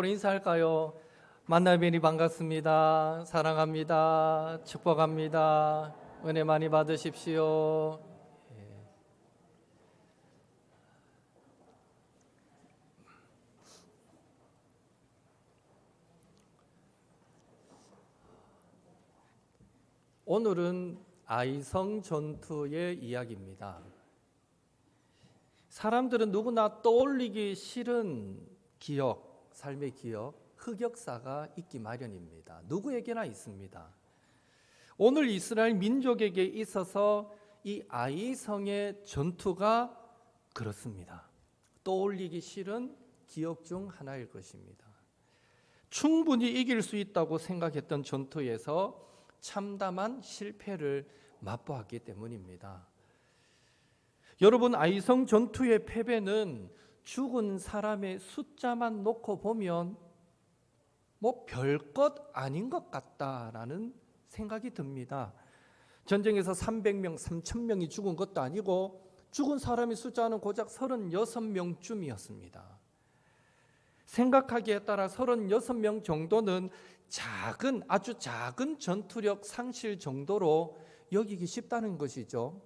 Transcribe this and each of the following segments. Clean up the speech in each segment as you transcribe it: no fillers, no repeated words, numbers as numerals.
인사할까요? 만나 뵈니 반갑습니다. 사랑합니다. 축복합니다. 은혜 많이 받으십시오. 오늘은 아이성 전투의 이야기입니다. 사람들은 누구나 떠올리기 싫은 기억, 삶의 기억, 흑역사가 있기 마련입니다. 누구에게나 있습니다. 오늘 이스라엘 민족에게 있어서 이 아이성의 전투가 그렇습니다. 떠올리기 싫은 기억 중 하나일 것입니다. 충분히 이길 수 있다고 생각했던 전투에서 참담한 실패를 맛보았기 때문입니다. 여러분, 아이성 전투의 패배는 죽은 사람의 숫자만 놓고 보면 별것 아닌 것 같다라는 생각이 듭니다. 전쟁에서 300명, 3,000명이 죽은 것도 아니고 죽은 사람의 숫자는 고작 36명쯤이었습니다. 생각하기에 따라 36명 정도는 아주 작은 전투력 상실 정도로 여기기 쉽다는 것이죠.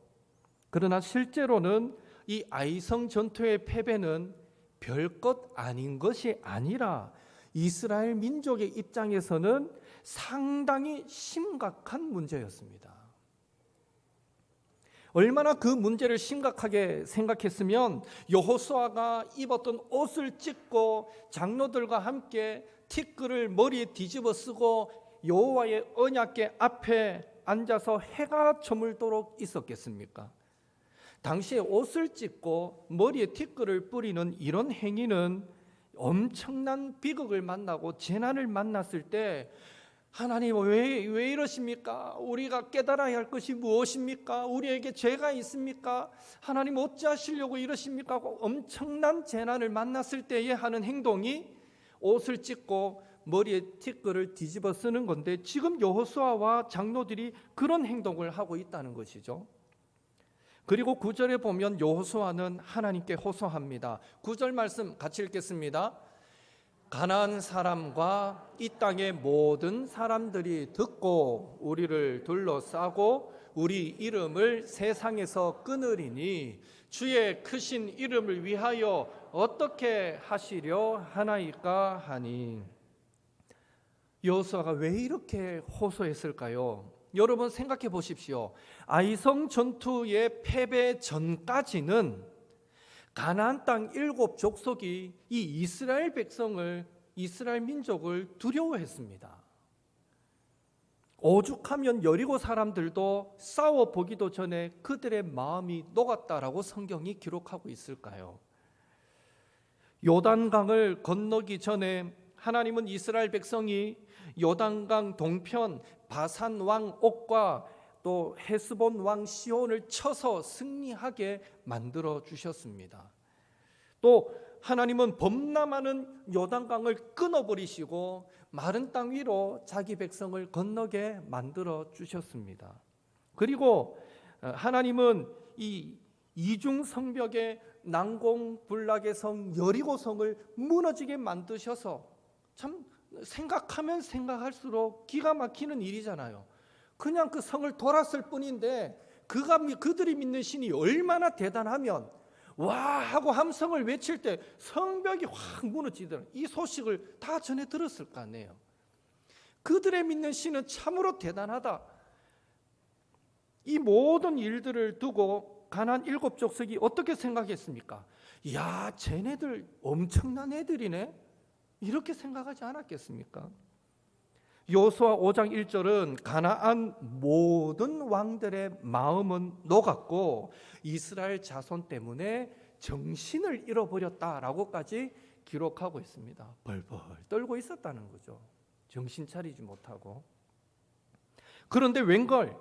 그러나 실제로는 이 아이성 전투의 패배는 별것 아닌 것이 아니라 이스라엘 민족의 입장에서는 상당히 심각한 문제였습니다. 얼마나 그 문제를 심각하게 생각했으면 여호수아가 입었던 옷을 찢고 장로들과 함께 티끌을 머리에 뒤집어 쓰고 여호와의 언약궤 앞에 앉아서 해가 저물도록 있었겠습니까? 당시에 옷을 찢고 머리에 티끌을 뿌리는 이런 행위는 엄청난 비극을 만나고 재난을 만났을 때 하나님 왜 이러십니까? 우리가 깨달아야 할 것이 무엇입니까? 우리에게 죄가 있습니까? 하나님 어찌하시려고 이러십니까? 엄청난 재난을 만났을 때에 하는 행동이 옷을 찢고 머리에 티끌을 뒤집어 쓰는 건데, 지금 여호수아와 장로들이 그런 행동을 하고 있다는 것이죠. 그리고 9절에 보면 여호수아는 하나님께 호소합니다. 9절 말씀 같이 읽겠습니다. 가나안 사람과 이 땅의 모든 사람들이 듣고 우리를 둘러싸고 우리 이름을 세상에서 끊으리니 주의 크신 이름을 위하여 어떻게 하시려 하나이까 하니. 여호수아가 왜 이렇게 호소했을까요? 여러분 생각해 보십시오. 아이성 전투의 패배 전까지는 가나안 땅 7족속이 이 이스라엘 백성을, 이스라엘 민족을 두려워했습니다. 오죽하면 여리고 사람들도 싸워보기도 전에 그들의 마음이 녹았다라고 성경이 기록하고 있을까요? 요단강을 건너기 전에 하나님은 이스라엘 백성이 요단강 동편 바산 왕 옥과 또 헤스본 왕 시온을 쳐서 승리하게 만들어 주셨습니다. 또 하나님은 범람하는 요단강을 끊어버리시고 마른 땅 위로 자기 백성을 건너게 만들어 주셨습니다. 그리고 하나님은 이 이중 성벽의 난공불락의 성 여리고성을 무너지게 만드셔서, 참 생각하면 생각할수록 기가 막히는 일이잖아요. 그냥 그 성을 돌았을 뿐인데 그들이 믿는 신이 얼마나 대단하면 와 하고 함성을 외칠 때 성벽이 확 무너지더라. 이 소식을 다 전해 들었을 거 아니에요. 그들의 믿는 신은 참으로 대단하다. 이 모든 일들을 두고 가나안 7족속이 어떻게 생각했습니까? 야, 쟤네들 엄청난 애들이네, 이렇게 생각하지 않았겠습니까? 여호수아 5장 1절은 가나안 모든 왕들의 마음은 녹았고 이스라엘 자손 때문에 정신을 잃어버렸다라고까지 기록하고 있습니다. 벌벌 떨고 있었다는 거죠. 정신 차리지 못하고. 그런데 웬걸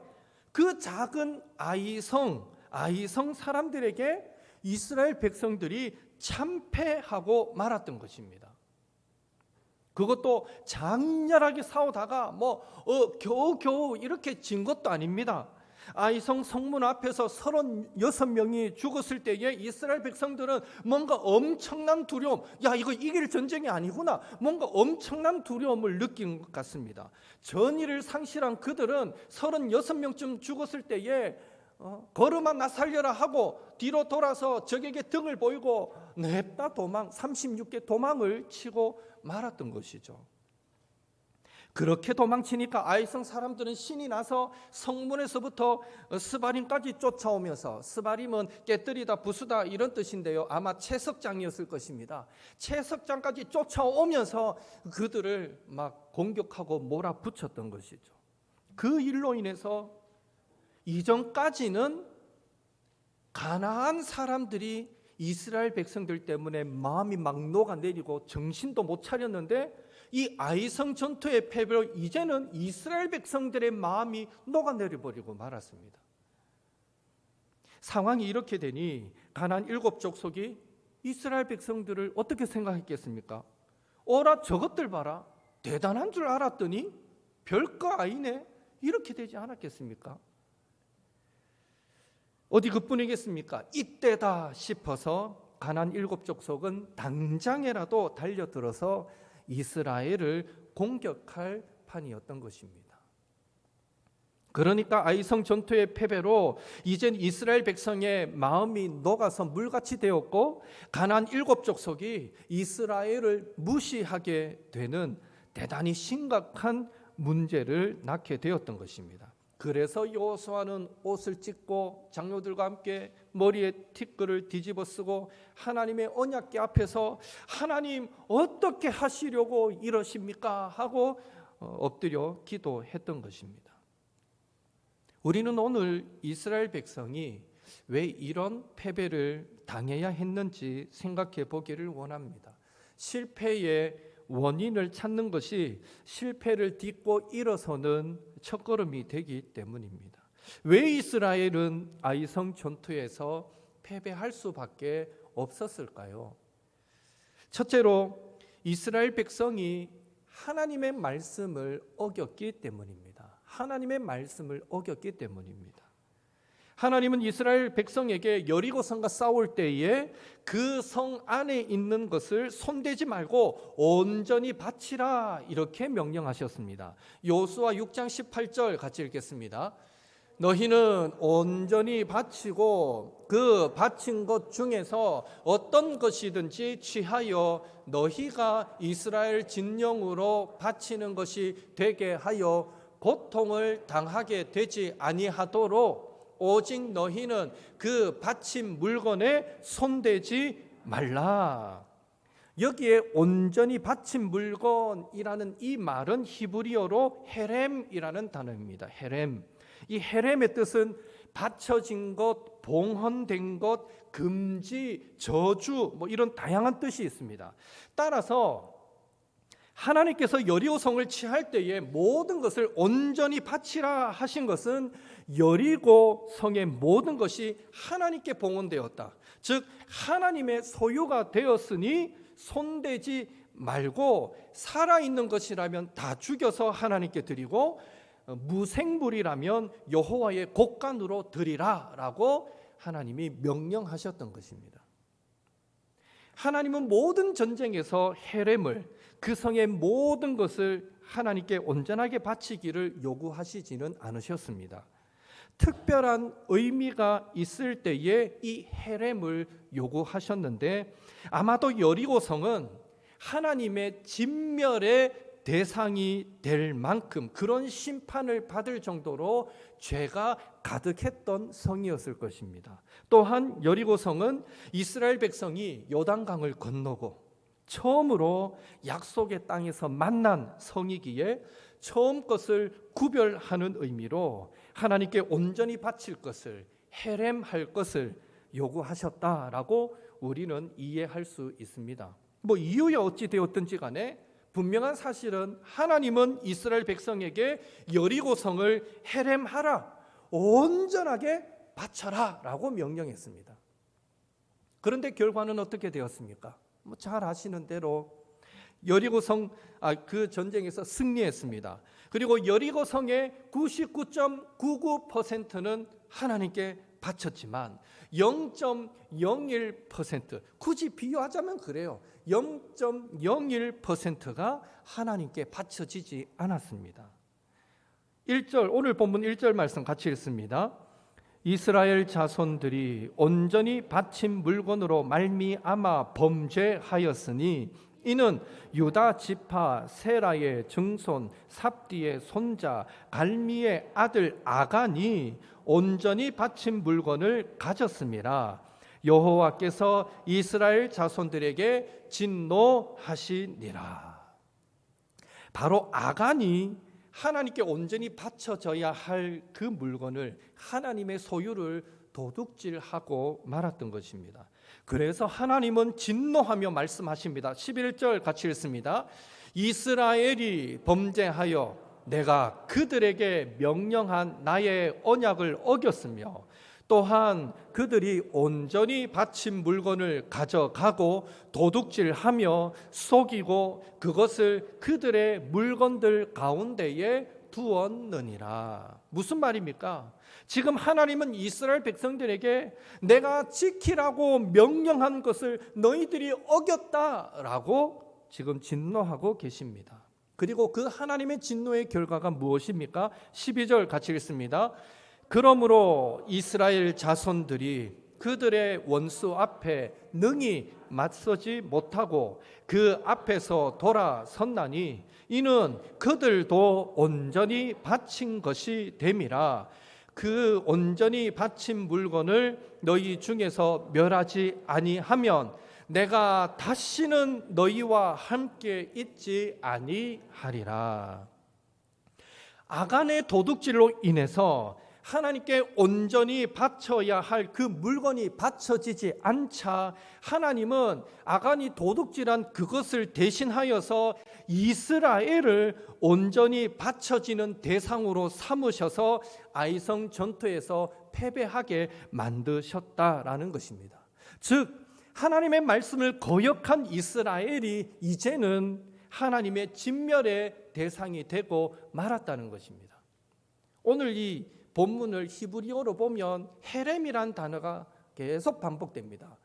그 작은 아이성 사람들에게 이스라엘 백성들이 참패하고 말았던 것입니다. 그것도 장렬하게 싸우다가 겨우겨우 이렇게 진 것도 아닙니다. 아이성 성문 앞에서 36명이 죽었을 때에 이스라엘 백성들은 뭔가 엄청난 두려움, 야 이거 이길 전쟁이 아니구나, 뭔가 엄청난 두려움을 느낀 것 같습니다. 전의를 상실한 그들은 36명쯤 죽었을 때에 걸음아 나 살려라 하고 뒤로 돌아서 적에게 등을 보이고 냅다 도망, 36개 도망을 치고 말았던 것이죠. 그렇게 도망치니까 아이성 사람들은 신이 나서 성문에서부터 스바림까지 쫓아오면서, 스바림은 깨뜨리다 부수다 이런 뜻인데요, 아마 채석장이었을 것입니다. 채석장까지 쫓아오면서 그들을 막 공격하고 몰아붙였던 것이죠. 그 일로 인해서 이전까지는 가나안 사람들이 이스라엘 백성들 때문에 마음이 막 녹아내리고 정신도 못 차렸는데, 이 아이성 전투의 패배로 이제는 이스라엘 백성들의 마음이 녹아내려버리고 말았습니다. 상황이 이렇게 되니 가나안 7족속이 이스라엘 백성들을 어떻게 생각했겠습니까? 오라 저것들 봐라, 대단한 줄 알았더니 별거 아니네, 이렇게 되지 않았겠습니까? 어디 그뿐이겠습니까? 이때다 싶어서 가나안 7족속은 당장에라도 달려들어서 이스라엘을 공격할 판이었던 것입니다. 그러니까 아이성 전투의 패배로 이젠 이스라엘 백성의 마음이 녹아서 물같이 되었고, 가나안 7족속이 이스라엘을 무시하게 되는 대단히 심각한 문제를 낳게 되었던 것입니다. 그래서 여호수아는 옷을 찢고 장로들과 함께 머리에 티끌을 뒤집어 쓰고 하나님의 언약궤 앞에서 하나님 어떻게 하시려고 이러십니까? 하고 엎드려 기도했던 것입니다. 우리는 오늘 이스라엘 백성이 왜 이런 패배를 당해야 했는지 생각해 보기를 원합니다. 실패의 원인을 찾는 것이 실패를 딛고 일어서는 첫걸음이 되기 때문입니다. 왜 이스라엘은 아이성 전투에서 패배할 수밖에 없었을까요? 첫째로 이스라엘 백성이 하나님의 말씀을 어겼기 때문입니다. 하나님의 말씀을 어겼기 때문입니다. 하나님은 이스라엘 백성에게 여리고성과 싸울 때에 그 성 안에 있는 것을 손대지 말고 온전히 바치라, 이렇게 명령하셨습니다. 여호수아 6장 18절 같이 읽겠습니다. 너희는 온전히 바치고 그 바친 것 중에서 어떤 것이든지 취하여 너희가 이스라엘 진영으로 바치는 것이 되게 하여 고통을 당하게 되지 아니하도록 오직 너희는 그 바친 물건에 손대지 말라. 여기에 온전히 바친 물건이라는 이 말은 히브리어로 헤렘이라는 단어입니다. 헤렘. 이 헤렘의 뜻은 바쳐진 것, 봉헌된 것, 금지, 저주, 이런 다양한 뜻이 있습니다. 따라서 하나님께서 여리고성을 취할 때에 모든 것을 온전히 바치라 하신 것은 여리고성의 모든 것이 하나님께 봉헌되었다. 즉 하나님의 소유가 되었으니 손대지 말고, 살아있는 것이라면 다 죽여서 하나님께 드리고 무생물이라면 여호와의 곡간으로 드리라 라고 하나님이 명령하셨던 것입니다. 하나님은 모든 전쟁에서 헤렘을, 그 성의 모든 것을 하나님께 온전하게 바치기를 요구하시지는 않으셨습니다. 특별한 의미가 있을 때에 이 헤렘을 요구하셨는데, 아마도 여리고성은 하나님의 진멸의 대상이 될 만큼 그런 심판을 받을 정도로 죄가 가득했던 성이었을 것입니다. 또한 여리고성은 이스라엘 백성이 요단강을 건너고 처음으로 약속의 땅에서 만난 성이기에 처음 것을 구별하는 의미로 하나님께 온전히 바칠 것을, 헤렘할 것을 요구하셨다라고 우리는 이해할 수 있습니다. 이유야 어찌 되었든지 간에 분명한 사실은 하나님은 이스라엘 백성에게 여리고성을 헤렘하라, 온전하게 바쳐라 라고 명령했습니다. 그런데 결과는 어떻게 되었습니까? 잘 아시는 대로 여리고성 그 전쟁에서 승리했습니다. 그리고 여리고성의 99.99%는 하나님께 바쳤지만 0.01%, 굳이 비유하자면 그래요. 0.01%가 하나님께 바쳐지지 않았습니다. 1절, 오늘 본문 1절 말씀 같이 읽습니다. 이스라엘 자손들이 온전히 바친 물건으로 말미암아 범죄하였으니 이는 유다 지파 세라의 증손 삽디의 손자 갈미의 아들 아간이 온전히 바친 물건을 가졌음이라. 여호와께서 이스라엘 자손들에게 진노하시니라. 바로 아간이 하나님께 온전히 바쳐져야 할 그 물건을, 하나님의 소유를 도둑질하고 말았던 것입니다. 그래서 하나님은 진노하며 말씀하십니다. 11절 같이 읽습니다. 이스라엘이 범죄하여 내가 그들에게 명령한 나의 언약을 어겼으며 또한 그들이 온전히 바친 물건을 가져가고 도둑질하며 속이고 그것을 그들의 물건들 가운데에 두었느니라. 무슨 말입니까? 지금 하나님은 이스라엘 백성들에게 내가 지키라고 명령한 것을 너희들이 어겼다라고 지금 진노하고 계십니다. 그리고 그 하나님의 진노의 결과가 무엇입니까? 12절 같이 읽습니다. 그러므로 이스라엘 자손들이 그들의 원수 앞에 능히 맞서지 못하고 그 앞에서 돌아섰나니 이는 그들도 온전히 바친 것이 됨이라. 그 온전히 바친 물건을 너희 중에서 멸하지 아니하면 내가 다시는 너희와 함께 있지 아니하리라. 아간의 도둑질로 인해서 하나님께 온전히 바쳐야 할 그 물건이 바쳐지지 않자 하나님은 아간이 도둑질한 그것을 대신하여서 이스라엘을 온전히 바쳐지는 대상으로 삼으셔서 아이성 전투에서 패배하게 만드셨다라는 것입니다. 즉 하나님의 말씀을 거역한 이스라엘이 이제는 하나님의 진멸의 대상이 되고 말았다는 것입니다. 오늘 이 본문을 히브리어로 보면 헤렘이란 단어가 계속 반복됩니다.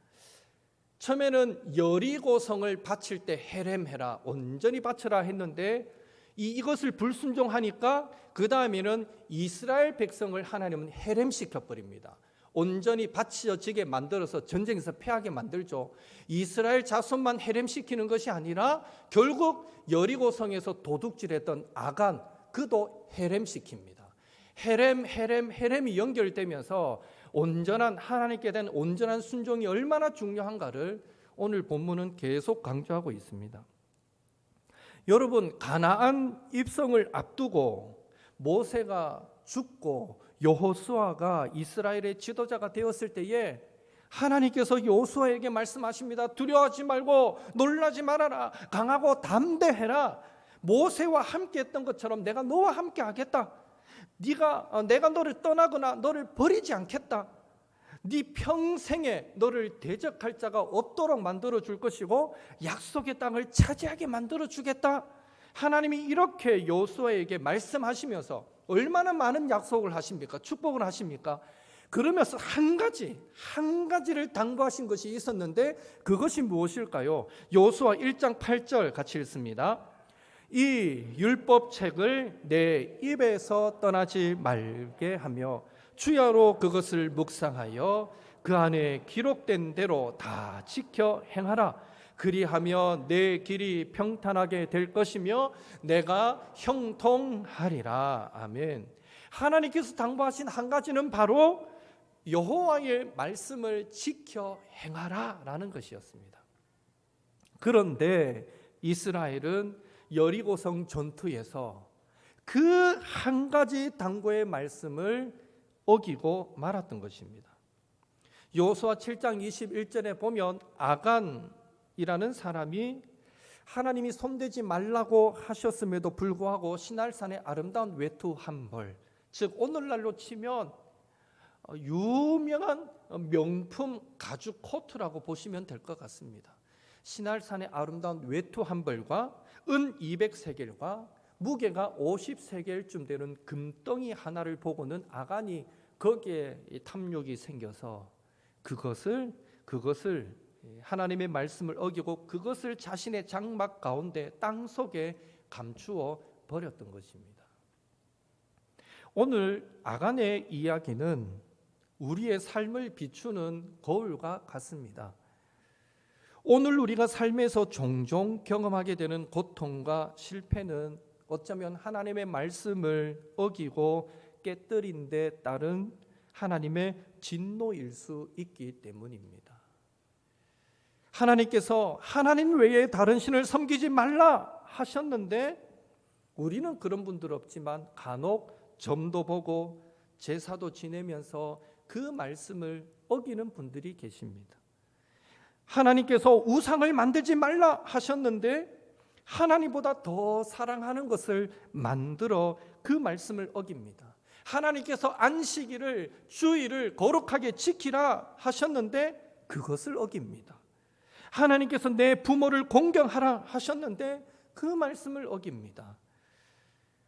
처음에는 여리고성을 바칠 때 헤렘해라, 온전히 바쳐라 했는데 이것을 불순종하니까 그 다음에는 이스라엘 백성을 하나님은 헤렘시켜버립니다. 온전히 바쳐지게 만들어서 전쟁에서 패하게 만들죠. 이스라엘 자손만 헤렘시키는 것이 아니라 결국 여리고성에서 도둑질했던 아간, 그도 헤렘시킵니다. 헤렘이 연결되면서 온전한 하나님께 대한 온전한 순종이 얼마나 중요한가를 오늘 본문은 계속 강조하고 있습니다. 여러분, 가나안 입성을 앞두고 모세가 죽고 여호수아가 이스라엘의 지도자가 되었을 때에 하나님께서 여호수아에게 말씀하십니다. 두려워하지 말고 놀라지 말아라. 강하고 담대해라. 모세와 함께 했던 것처럼 내가 너와 함께 하겠다. 내가 너를 떠나거나 너를 버리지 않겠다. 네 평생에 너를 대적할 자가 없도록 만들어 줄 것이고 약속의 땅을 차지하게 만들어 주겠다. 하나님이 이렇게 여호수아에게 말씀하시면서 얼마나 많은 약속을 하십니까? 축복을 하십니까? 그러면서 한 가지를 당부하신 것이 있었는데 그것이 무엇일까요? 여호수아 1장 8절 같이 읽습니다. 이 율법책을 내 입에서 떠나지 말게 하며 주야로 그것을 묵상하여 그 안에 기록된 대로 다 지켜 행하라. 그리하며 내 길이 평탄하게 될 것이며 내가 형통하리라. 아멘. 하나님께서 당부하신 한 가지는 바로 여호와의 말씀을 지켜 행하라 라는 것이었습니다. 그런데 이스라엘은 여리고성 전투에서 그 한 가지 당부의 말씀을 어기고 말았던 것입니다. 여호수아 7장 21절에 보면 아간이라는 사람이 하나님이 손대지 말라고 하셨음에도 불구하고 시날산의 아름다운 외투 한 벌, 즉 오늘날로 치면 유명한 명품 가죽 코트라고 보시면 될 것 같습니다. 시날산의 아름다운 외투 한 벌과 은 200세겔과 무게가 50세겔쯤 되는 금덩이 하나를 보고는 아간이 거기에 탐욕이 생겨서 그것을 하나님의 말씀을 어기고 그것을 자신의 장막 가운데 땅 속에 감추어 버렸던 것입니다. 오늘 아간의 이야기는 우리의 삶을 비추는 거울과 같습니다. 오늘 우리가 삶에서 종종 경험하게 되는 고통과 실패는 어쩌면 하나님의 말씀을 어기고 깨뜨린 데 따른 하나님의 진노일 수 있기 때문입니다. 하나님께서 하나님 외에 다른 신을 섬기지 말라 하셨는데 우리는 그런 분들 없지만 간혹 점도 보고 제사도 지내면서 그 말씀을 어기는 분들이 계십니다. 하나님께서 우상을 만들지 말라 하셨는데 하나님보다 더 사랑하는 것을 만들어 그 말씀을 어깁니다. 하나님께서 안식일을 주일을 거룩하게 지키라 하셨는데 그것을 어깁니다. 하나님께서 내 부모를 공경하라 하셨는데 그 말씀을 어깁니다.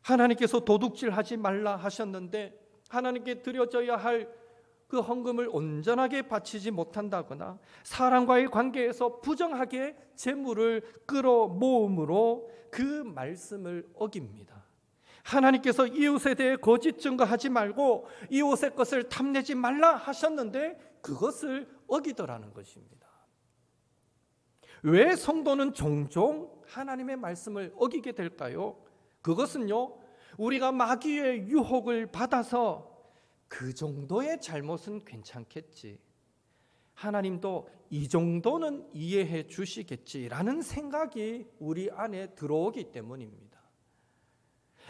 하나님께서 도둑질하지 말라 하셨는데 하나님께 드려져야 할 그 헌금을 온전하게 바치지 못한다거나 사람과의 관계에서 부정하게 재물을 끌어모음으로 그 말씀을 어깁니다. 하나님께서 이웃에 대해 거짓 증거하지 말고 이웃의 것을 탐내지 말라 하셨는데 그것을 어기더라는 것입니다. 왜 성도는 종종 하나님의 말씀을 어기게 될까요? 그것은요, 우리가 마귀의 유혹을 받아서 그 정도의 잘못은 괜찮겠지, 하나님도 이 정도는 이해해 주시겠지라는 생각이 우리 안에 들어오기 때문입니다.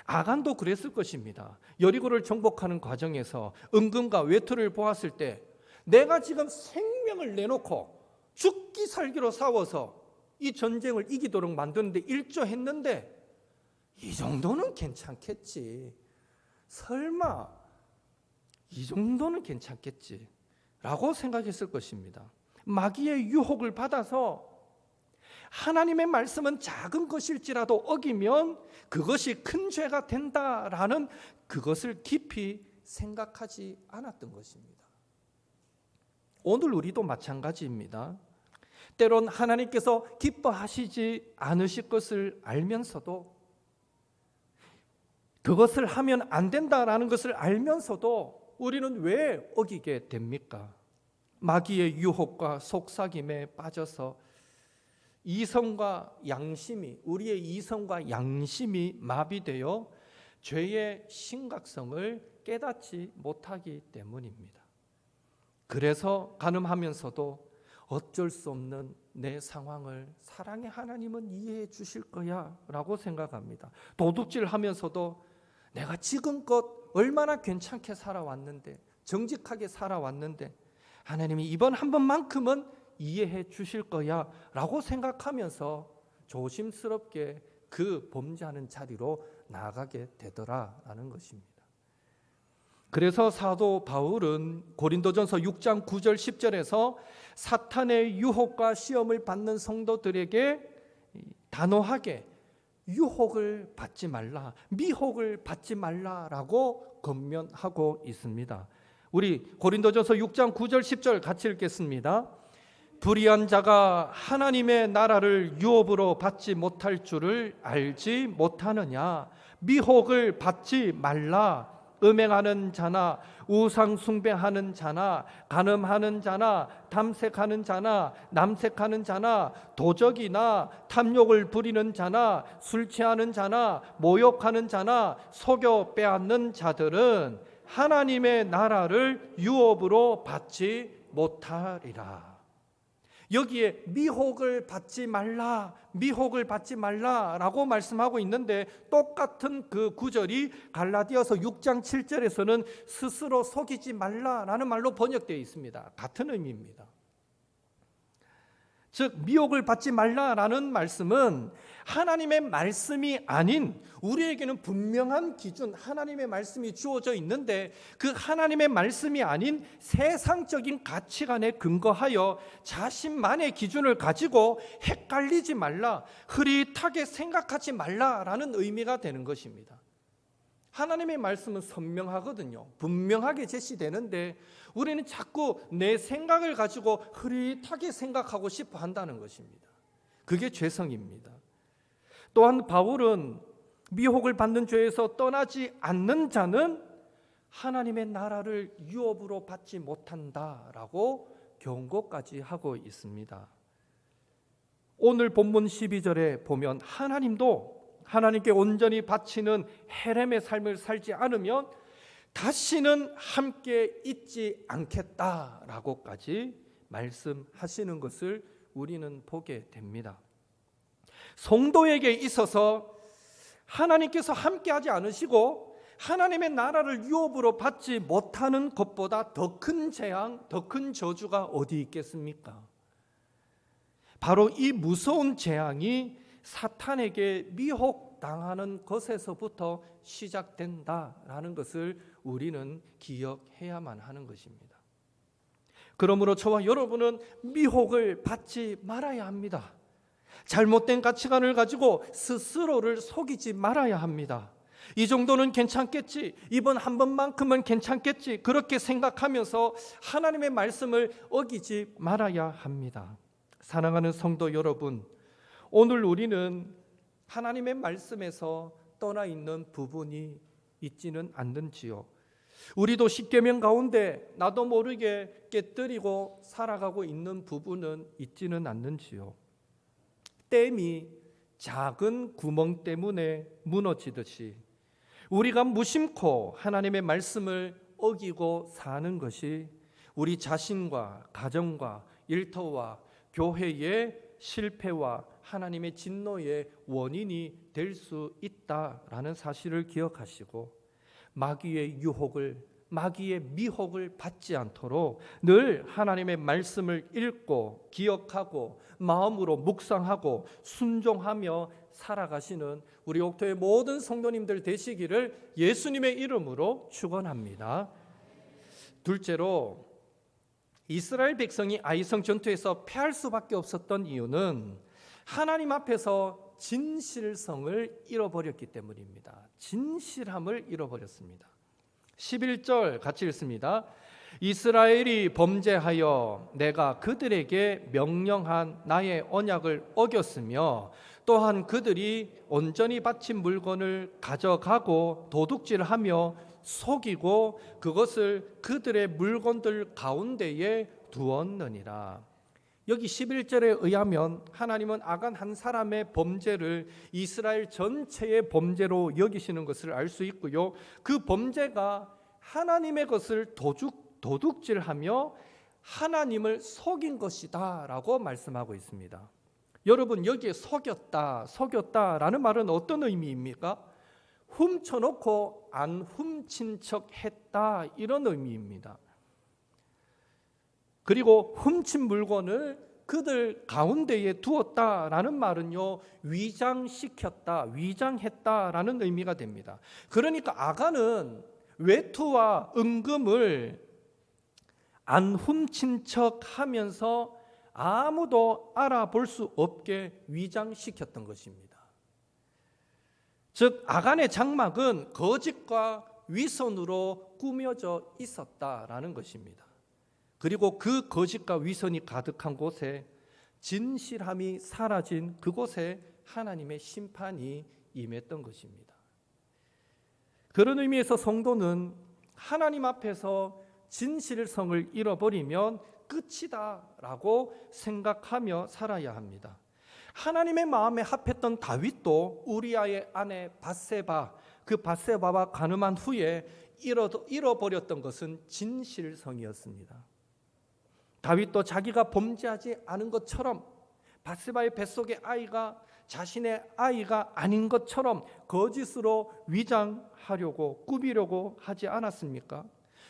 아간도 그랬을 것입니다. 여리고를 정복하는 과정에서 은금과 외투를 보았을 때 내가 지금 생명을 내놓고 죽기 살기로 싸워서 이 전쟁을 이기도록 만드는데 일조했는데 이 정도는 괜찮겠지, 설마 이 정도는 괜찮겠지 라고 생각했을 것입니다. 마귀의 유혹을 받아서 하나님의 말씀은 작은 것일지라도 어기면 그것이 큰 죄가 된다라는 그것을 깊이 생각하지 않았던 것입니다. 오늘 우리도 마찬가지입니다. 때론 하나님께서 기뻐하시지 않으실 것을 알면서도, 그것을 하면 안 된다라는 것을 알면서도 우리는 왜 어기게 됩니까? 마귀의 유혹과 속삭임에 빠져서 우리의 이성과 양심이 마비되어 죄의 심각성을 깨닫지 못하기 때문입니다. 그래서 간음하면서도 어쩔 수 없는 내 상황을 사랑의 하나님은 이해해 주실 거야 라고 생각합니다. 도둑질하면서도 내가 지금껏 얼마나 괜찮게 살아왔는데, 정직하게 살아왔는데 하나님이 이번 한 번만큼은 이해해 주실 거야 라고 생각하면서 조심스럽게 그 범죄하는 자리로 나아가게 되더라라는 것입니다. 그래서 사도 바울은 고린도전서 6장 9절 10절에서 사탄의 유혹과 시험을 받는 성도들에게 단호하게 유혹을 받지 말라, 미혹을 받지 말라라고 권면하고 있습니다. 우리 고린도전서 6장 9절 10절 같이 읽겠습니다. 불의한 자가 하나님의 나라를 유업으로 받지 못할 줄을 알지 못하느냐? 미혹을 받지 말라. 음행하는 자나 우상 숭배하는 자나 간음하는 자나 탐색하는 자나 남색하는 자나 도적이나 탐욕을 부리는 자나 술 취하는 자나 모욕하는 자나 속여 빼앗는 자들은 하나님의 나라를 유업으로 받지 못하리라. 여기에 미혹을 받지 말라, 미혹을 받지 말라라고 말씀하고 있는데 똑같은 그 구절이 갈라디아서 6장 7절에서는 스스로 속이지 말라라는 말로 번역되어 있습니다. 같은 의미입니다. 즉 미혹을 받지 말라라는 말씀은 하나님의 말씀이 아닌, 우리에게는 분명한 기준, 하나님의 말씀이 주어져 있는데 그 하나님의 말씀이 아닌 세상적인 가치관에 근거하여 자신만의 기준을 가지고 헷갈리지 말라, 흐릿하게 생각하지 말라라는 의미가 되는 것입니다. 하나님의 말씀은 선명하거든요. 분명하게 제시되는데 우리는 자꾸 내 생각을 가지고 흐릿하게 생각하고 싶어 한다는 것입니다. 그게 죄성입니다. 또한 바울은 미혹을 받는 죄에서 떠나지 않는 자는 하나님의 나라를 유업으로 받지 못한다라고 경고까지 하고 있습니다. 오늘 본문 12절에 보면 하나님께 온전히 바치는 헤렘의 삶을 살지 않으면 다시는 함께 있지 않겠다라고까지 말씀하시는 것을 우리는 보게 됩니다. 성도에게 있어서 하나님께서 함께하지 않으시고 하나님의 나라를 유업으로 받지 못하는 것보다 더 큰 재앙, 더 큰 저주가 어디 있겠습니까? 바로 이 무서운 재앙이 사탄에게 미혹당하는 것에서부터 시작된다라는 것을 우리는 기억해야만 하는 것입니다. 그러므로 저와 여러분은 미혹을 받지 말아야 합니다. 잘못된 가치관을 가지고 스스로를 속이지 말아야 합니다. 이 정도는 괜찮겠지, 이번 한 번만큼은 괜찮겠지, 그렇게 생각하면서 하나님의 말씀을 어기지 말아야 합니다. 사랑하는 성도 여러분, 오늘 우리는 하나님의 말씀에서 떠나 있는 부분이 있지는 않는지요? 우리도 십계명 가운데 나도 모르게 깨뜨리고 살아가고 있는 부분은 있지는 않는지요? 댐이 작은 구멍 때문에 무너지듯이 우리가 무심코 하나님의 말씀을 어기고 사는 것이 우리 자신과 가정과 일터와 교회의 실패와 하나님의 진노의 원인이 될 수 있다라는 사실을 기억하시고 마귀의 유혹을, 마귀의 미혹을 받지 않도록 늘 하나님의 말씀을 읽고 기억하고 마음으로 묵상하고 순종하며 살아가시는 우리 옥토의 모든 성도님들 되시기를 예수님의 이름으로 축원합니다. 둘째로, 이스라엘 백성이 아이성 전투에서 패할 수밖에 없었던 이유는 하나님 앞에서 진실성을 잃어버렸기 때문입니다. 진실함을 잃어버렸습니다. 11절 같이 읽습니다. 이스라엘이 범죄하여 내가 그들에게 명령한 나의 언약을 어겼으며 또한 그들이 온전히 바친 물건을 가져가고 도둑질하며 속이고 그것을 그들의 물건들 가운데에 두었느니라. 여기 11절에 의하면 하나님은 아간 한 사람의 범죄를 이스라엘 전체의 범죄로 여기시는 것을 알 수 있고요. 그 범죄가 하나님의 것을 도둑질하며 하나님을 속인 것이다 라고 말씀하고 있습니다. 여러분, 여기에 속였다라는 말은 어떤 의미입니까? 훔쳐놓고 안 훔친 척 했다, 이런 의미입니다. 그리고 훔친 물건을 그들 가운데에 두었다라는 말은요, 위장시켰다, 위장했다라는 의미가 됩니다. 그러니까 아간은 외투와 은금을 안 훔친 척 하면서 아무도 알아볼 수 없게 위장시켰던 것입니다. 즉 아간의 장막은 거짓과 위선으로 꾸며져 있었다라는 것입니다. 그리고 그 거짓과 위선이 가득한 곳에, 진실함이 사라진 그곳에 하나님의 심판이 임했던 것입니다. 그런 의미에서 성도는 하나님 앞에서 진실성을 잃어버리면 끝이다라고 생각하며 살아야 합니다. 하나님의 마음에 합했던 다윗도 우리아의 아내 밧세바, 그 밧세바와 간음한 후에 잃어버렸던 것은 진실성이었습니다. 다윗도 자기가 범죄하지 않은 것처럼, 밧세바의 뱃속의 아이가 자신의 아이가 아닌 것처럼 거짓으로 위장하려고 꾸미려고 하지 않았습니까?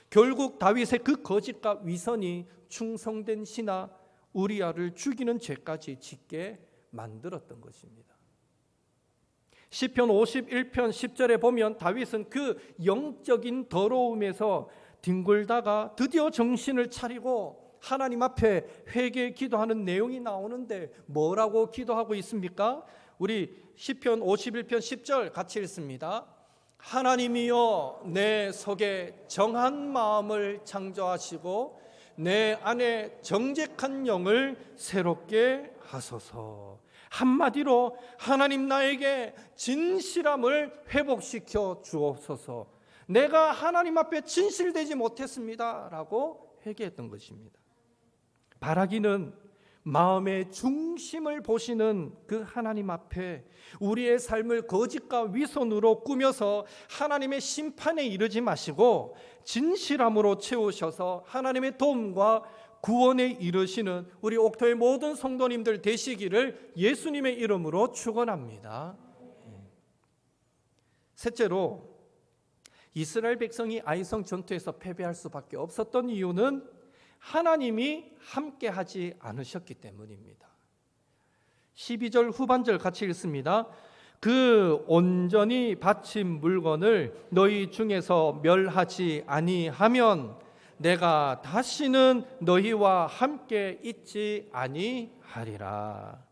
결국 다윗의 그 거짓과 위선이 충성된 신하 우리아를 죽이는 죄까지 짓게 만들었던 것입니다. 시편 51편 10절에 보면 다윗은 그 영적인 더러움에서 뒹굴다가 드디어 정신을 차리고 하나님 앞에 회개 기도하는 내용이 나오는데 뭐라고 기도하고 있습니까? 우리 시편 51편 10절 같이 읽습니다. 하나님이여 내 속에 정한 마음을 창조하시고 내 안에 정직한 영을 새롭게 하소서. 한마디로 하나님 나에게 진실함을 회복시켜 주옵소서. 내가 하나님 앞에 진실되지 못했습니다 라고 회개했던 것입니다. 바라기는 마음의 중심을 보시는 그 하나님 앞에 우리의 삶을 거짓과 위선으로 꾸며서 하나님의 심판에 이르지 마시고 진실함으로 채우셔서 하나님의 도움과 구원에 이르시는 우리 옥토의 모든 성도님들 되시기를 예수님의 이름으로 축원합니다. 셋째로, 이스라엘 백성이 아이성 전투에서 패배할 수밖에 없었던 이유는 하나님이 함께하지 않으셨기 때문입니다. 12절 후반절 같이 읽습니다. 그 온전히 바친 물건을 너희 중에서 멸하지 아니하면 내가 다시는 너희와 함께 있지 아니하리라.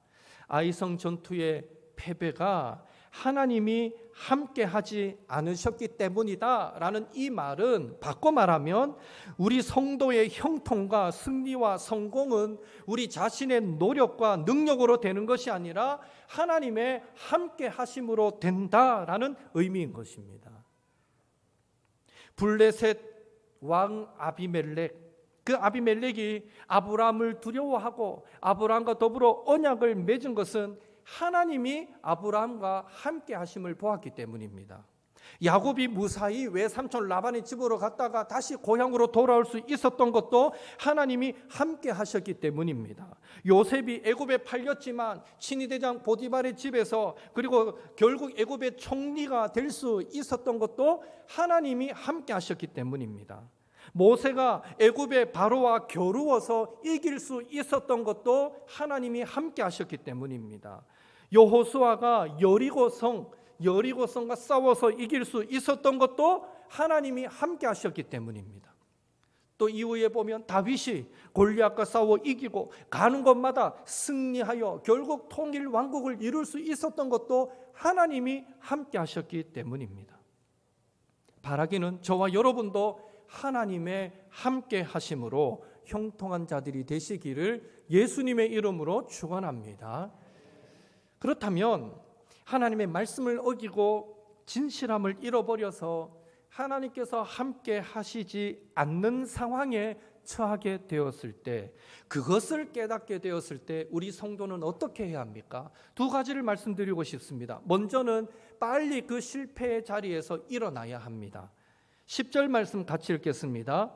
아이성 전투의 패배가 하나님이 함께하지 않으셨기 때문이다 라는 이 말은 바꿔 말하면 우리 성도의 형통과 승리와 성공은 우리 자신의 노력과 능력으로 되는 것이 아니라 하나님의 함께하심으로 된다라는 의미인 것입니다. 블레셋 왕 아비멜렉, 그 아비멜렉이 아브라함을 두려워하고 아브라함과 더불어 언약을 맺은 것은 하나님이 아브라함과 함께 하심을 보았기 때문입니다. 야곱이 무사히 외삼촌 라반의 집으로 갔다가 다시 고향으로 돌아올 수 있었던 것도 하나님이 함께 하셨기 때문입니다. 요셉이 애굽에 팔렸지만 친위대장 보디발의 집에서 그리고 결국 애굽의 총리가 될 수 있었던 것도 하나님이 함께 하셨기 때문입니다. 모세가 애굽의 바로와 겨루어서 이길 수 있었던 것도 하나님이 함께 하셨기 때문입니다. 여호수아가 여리고성과 싸워서 이길 수 있었던 것도 하나님이 함께 하셨기 때문입니다. 또 이후에 보면 다윗이 골리앗과 싸워 이기고 가는 곳마다 승리하여 결국 통일 왕국을 이룰 수 있었던 것도 하나님이 함께 하셨기 때문입니다. 바라기는 저와 여러분도 하나님의 함께 하심으로 형통한 자들이 되시기를 예수님의 이름으로 축원합니다. 그렇다면 하나님의 말씀을 어기고 진실함을 잃어버려서 하나님께서 함께 하시지 않는 상황에 처하게 되었을 때, 그것을 깨닫게 되었을 때 우리 성도는 어떻게 해야 합니까? 두 가지를 말씀드리고 싶습니다. 먼저는 빨리 그 실패의 자리에서 일어나야 합니다. 10절 말씀 같이 읽겠습니다.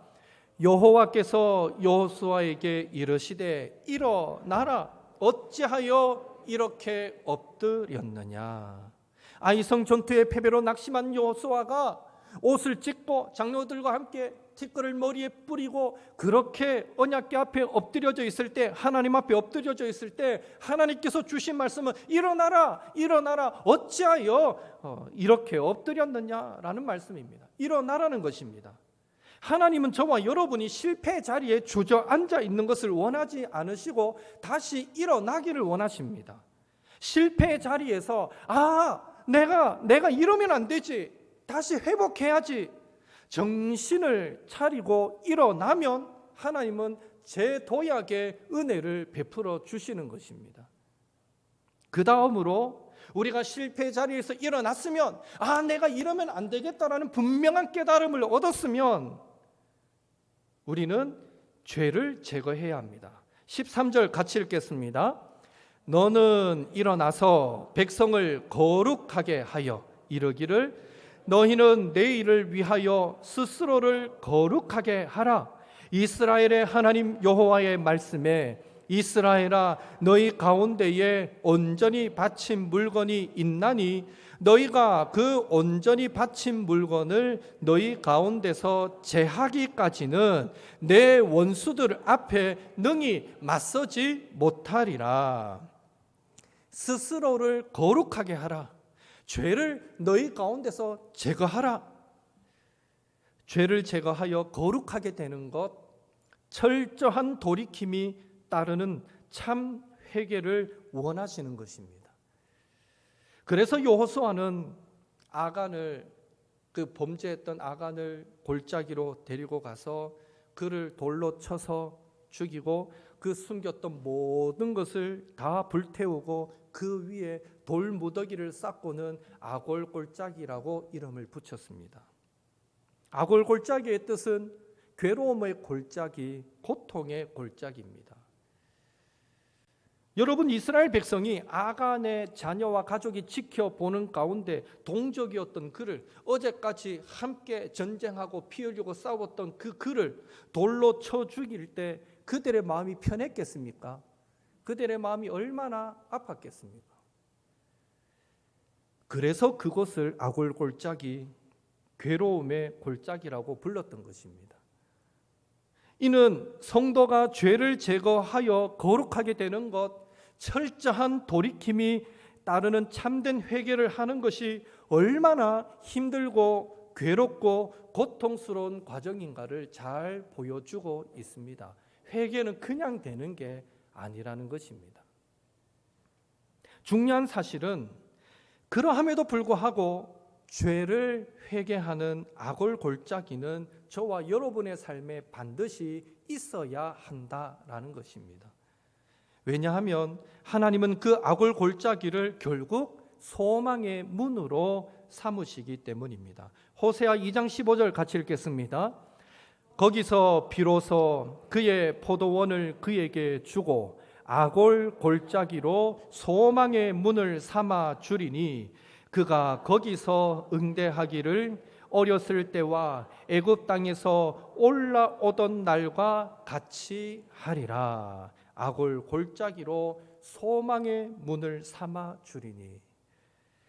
여호와께서 여호수아에게 이르시되 일어나라, 어찌하여 이렇게 엎드렸느냐. 아이성 전투의 패배로 낙심한 여호수아가 옷을 찢고 장로들과 함께 티끌을 머리에 뿌리고 그렇게 언약궤 앞에 엎드려져 있을 때, 하나님 앞에 엎드려져 있을 때 하나님께서 주신 말씀은 일어나라, 일어나라, 어찌하여 이렇게 엎드렸느냐라는 말씀입니다. 일어나라는 것입니다. 하나님은 저와 여러분이 실패 자리에 주저앉아 있는 것을 원하지 않으시고 다시 일어나기를 원하십니다. 실패 자리에서 내가 이러면 안 되지, 다시 회복해야지, 정신을 차리고 일어나면 하나님은 제 도약의 은혜를 베풀어 주시는 것입니다. 그 다음으로 우리가 실패 자리에서 일어났으면 내가 이러면 안 되겠다라는 분명한 깨달음을 얻었으면 우리는 죄를 제거해야 합니다. 13절 같이 읽겠습니다. 너는 일어나서 백성을 거룩하게 하여 이르기를 너희는 내일을 위하여 스스로를 거룩하게 하라. 이스라엘의 하나님 여호와의 말씀에 이스라엘아 너희 가운데에 온전히 바친 물건이 있나니 너희가 그 온전히 바친 물건을 너희 가운데서 제하기까지는 내 원수들 앞에 능히 맞서지 못하리라. 스스로를 거룩하게 하라. 죄를 너희 가운데서 제거하라. 죄를 제거하여 거룩하게 되는 것, 철저한 돌이킴이 따르는 참 회개를 원하시는 것입니다. 그래서 여호수아는 아간을, 그 범죄했던 아간을 골짜기로 데리고 가서 그를 돌로 쳐서 죽이고 그 숨겼던 모든 것을 다 불태우고 그 위에 돌 무더기를 쌓고는 아골 골짜기라고 이름을 붙였습니다. 아골 골짜기의 뜻은 괴로움의 골짜기, 고통의 골짜기입니다. 여러분, 이스라엘 백성이 아간의 자녀와 가족이 지켜보는 가운데 동족이었던 그를, 어제까지 함께 전쟁하고 피 흘리고 싸웠던 그를 돌로 쳐 죽일 때 그들의 마음이 편했겠습니까? 그들의 마음이 얼마나 아팠겠습니까? 그래서 그곳을 아골 골짜기, 괴로움의 골짜기라고 불렀던 것입니다. 이는 성도가 죄를 제거하여 거룩하게 되는 것, 철저한 돌이킴이 따르는 참된 회개를 하는 것이 얼마나 힘들고 괴롭고 고통스러운 과정인가를 잘 보여주고 있습니다. 회개는 그냥 되는 게 아니라는 것입니다. 중요한 사실은 그러함에도 불구하고 죄를 회개하는 아골 골짜기는 저와 여러분의 삶에 반드시 있어야 한다라는 것입니다. 왜냐하면 하나님은 그 아골 골짜기를 결국 소망의 문으로 삼으시기 때문입니다. 호세아 2장 15절 같이 읽겠습니다. 거기서 비로소 그의 포도원을 그에게 주고 아골 골짜기로 소망의 문을 삼아 주리니 그가 거기서 응대하기를 어렸을 때와 애굽 땅에서 올라오던 날과 같이 하리라. 아골 골짜기로 소망의 문을 삼아 주리니,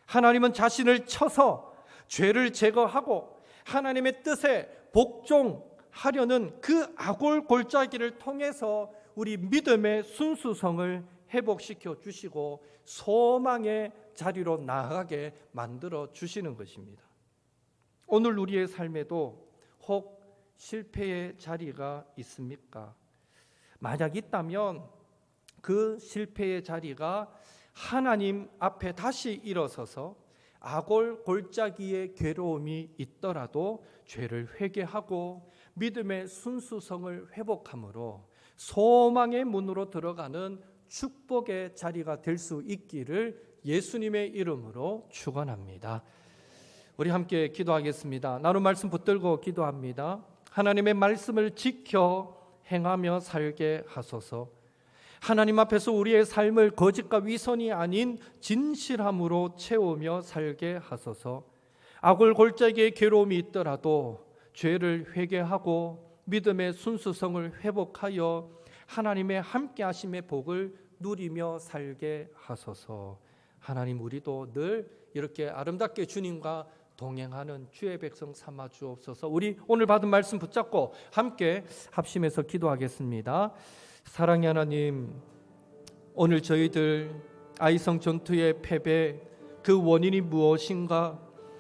하나님은 자신을 쳐서 죄를 제거하고 하나님의 뜻에 복종하려는 그 아골 골짜기를 통해서 우리 믿음의 순수성을 회복시켜 주시고 소망의 자리로 나아가게 만들어 주시는 것입니다. 오늘 우리의 삶에도 혹 실패의 자리가 있습니까? 만약 있다면 그 실패의 자리가 하나님 앞에 다시 일어서서 아골 골짜기의 괴로움이 있더라도 죄를 회개하고 믿음의 순수성을 회복함으로 소망의 문으로 들어가는 축복의 자리가 될 수 있기를 예수님의 이름으로 축원합니다. 우리 함께 기도하겠습니다. 나눈 말씀 붙들고 기도합니다. 하나님의 말씀을 지켜 행하며 살게 하소서. 하나님 앞에서 우리의 삶을 거짓과 위선이 아닌 진실함으로 채우며 살게 하소서. 아골 골짜기의 괴로움이 있더라도 죄를 회개하고 믿음의 순수성을 회복하여 하나님의 함께하심의 복을 누리며 살게 하소서. 하나님, 우리도 늘 이렇게 아름답게 주님과 동행하는 주의 백성 삼아 주옵소서. 우리 오늘 받은 말씀 붙잡고 함께 합심해서 기도하겠습니다. 사랑의 하나님, 오늘 저희들 아이성 전투의 패배, 그 원인이 무엇인가,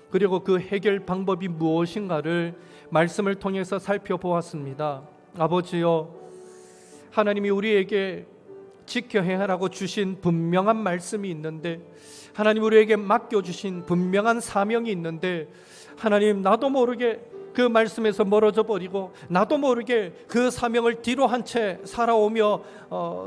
그리고 그 해결 방법이 무엇인가를 말씀을 통해서 살펴보았습니다. 아버지여, 하나님이 우리에게 지켜 행하라고 주신 분명한 말씀이 있는데, 하나님 우리에게 맡겨주신 분명한 사명이 있는데, 하나님 나도 모르게 그 말씀에서 멀어져 버리고 나도 모르게 그 사명을 뒤로 한 채 살아오며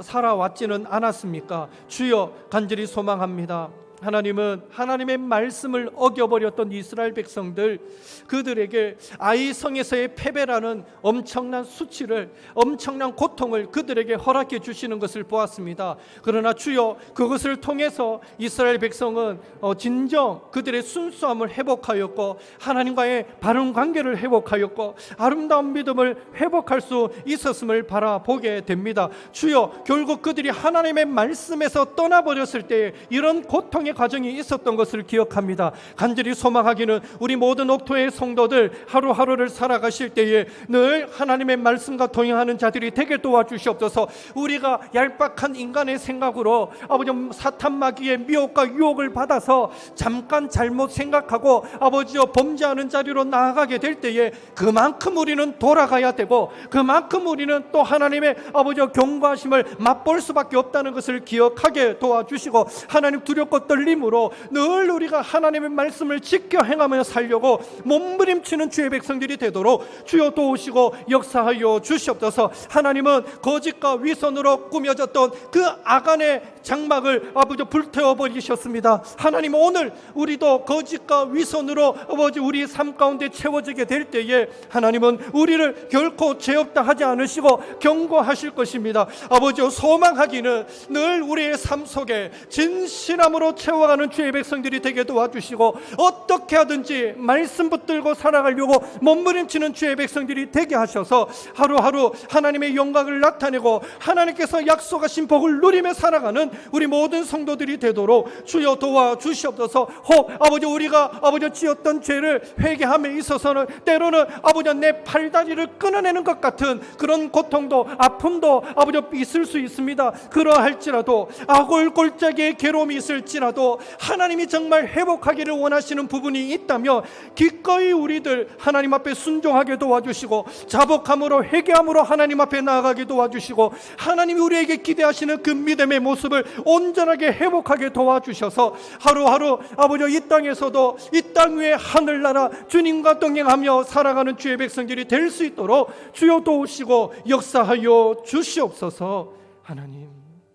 살아왔지는 않았습니까? 주여, 간절히 소망합니다. 하나님은 하나님의 말씀을 어겨버렸던 이스라엘 백성들, 그들에게 아이성에서의 패배라는 엄청난 수치를, 엄청난 고통을 그들에게 허락해 주시는 것을 보았습니다. 그러나 주여, 그것을 통해서 이스라엘 백성은 진정 그들의 순수함을 회복하였고, 하나님과의 바른 관계를 회복하였고, 아름다운 믿음을 회복할 수 있었음을 바라보게 됩니다. 주여, 결국 그들이 하나님의 말씀에서 떠나버렸을 때 이런 고통의 과정이 있었던 것을 기억합니다. 간절히 소망하기는 우리 모든 옥토의 성도들 하루하루를 살아가실 때에 늘 하나님의 말씀과 동행하는 자들이 되게 도와주시옵소서. 우리가 얄팍한 인간의 생각으로 아버지 사탄 마귀의 미혹과 유혹을 받아서 잠깐 잘못 생각하고 아버지여 범죄하는 자리로 나아가게 될 때에 그만큼 우리는 돌아가야 되고, 그만큼 우리는 또 하나님의 아버지여 경고하심을 맛볼 수밖에 없다는 것을 기억하게 도와주시고, 하나님 두렵고 떨림으로 늘 우리가 하나님의 말씀을 지켜 행하며 살려고 몸부림치는 주의 백성들이 되도록 주여 도우시고 역사하여 주시옵소서. 하나님은 거짓과 위선으로 꾸며졌던 그 악안의 장막을 아버지 불태워 버리셨습니다. 하나님, 오늘 우리도 거짓과 위선으로 아버지 우리 삶 가운데 채워지게 될 때에 하나님은 우리를 결코 죄 없다 하지 않으시고 경고하실 것입니다. 아버지, 소망하기는 늘 우리의 삶 속에 진실함으로 채워가는 주의 백성들이 되게 도와주시고, 어떻게 하든지 말씀 붙들고 살아가려고 몸부림치는 주의 백성들이 되게 하셔서 하루하루 하나님의 영광을 나타내고 하나님께서 약속하신 복을 누리며 살아가는 우리 모든 성도들이 되도록 주여 도와주시옵소서. 혹 아버지 우리가 아버지 지었던 죄를 회개함에 있어서는 때로는 아버지 내 팔다리를 끊어내는 것 같은 그런 고통도 아픔도 아버지 있을 수 있습니다. 그러할지라도 아골골짜기의 괴로움이 있을지라도 하나님이 정말 회복하기를 원하시는 부분이 있다면 기꺼이 우리들 하나님 앞에 순종하게 도와주시고, 자복함으로 회개함으로 하나님 앞에 나아가게 도와주시고, 하나님이 우리에게 기대하시는 그 믿음의 모습을 온전하게 회복하게 도와주셔서 하루하루 아버지 이 땅에서도 이 땅 위에 하늘나라 주님과 동행하며 살아가는 주의 백성들이 될 수 있도록 주여 도우시고 역사하여 주시옵소서. 하나님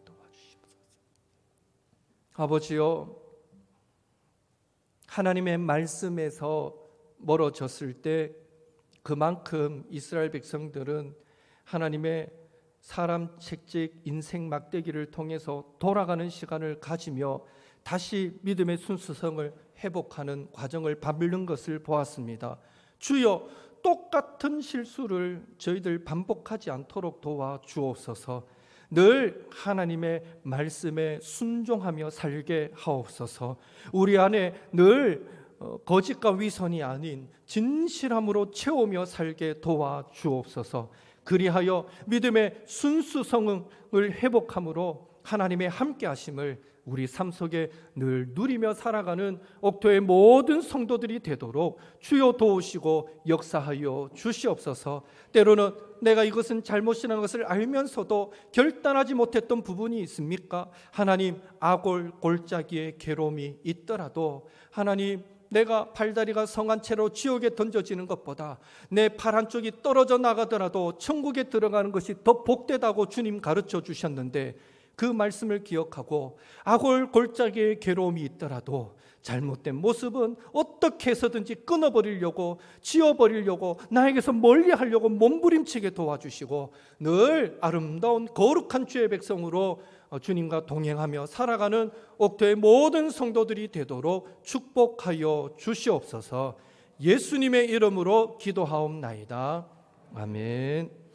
도와주시옵소서. 아버지요, 하나님의 말씀에서 멀어졌을 때 그만큼 이스라엘 백성들은 하나님의 사람 책찍 인생 막대기를 통해서 돌아가는 시간을 가지며 다시 믿음의 순수성을 회복하는 과정을 밟는 것을 보았습니다. 주여, 똑같은 실수를 저희들 반복하지 않도록 도와주옵소서. 늘 하나님의 말씀에 순종하며 살게 하옵소서. 우리 안에 늘 거짓과 위선이 아닌 진실함으로 채우며 살게 도와주옵소서. 그리하여 믿음의 순수성을 회복함으로 하나님의 함께하심을 우리 삶 속에 늘 누리며 살아가는 옥토의 모든 성도들이 되도록 주여 도우시고 역사하여 주시옵소서. 때로는 내가 이것은 잘못이라는 것을 알면서도 결단하지 못했던 부분이 있습니까? 하나님, 아골 골짜기의 괴로움이 있더라도 하나님, 내가 팔다리가 성한 채로 지옥에 던져지는 것보다 내 팔 한쪽이 떨어져 나가더라도 천국에 들어가는 것이 더 복되다고 주님 가르쳐 주셨는데, 그 말씀을 기억하고 아골 골짜기의 괴로움이 있더라도 잘못된 모습은 어떻게 해서든지 끊어버리려고, 지워버리려고, 나에게서 멀리하려고 몸부림치게 도와주시고 늘 아름다운 거룩한 주의 백성으로 주님과 동행하며 살아가는 옥토의 모든 성도들이 되도록 축복하여 주시옵소서. 예수님의 이름으로 기도하옵나이다. 아멘.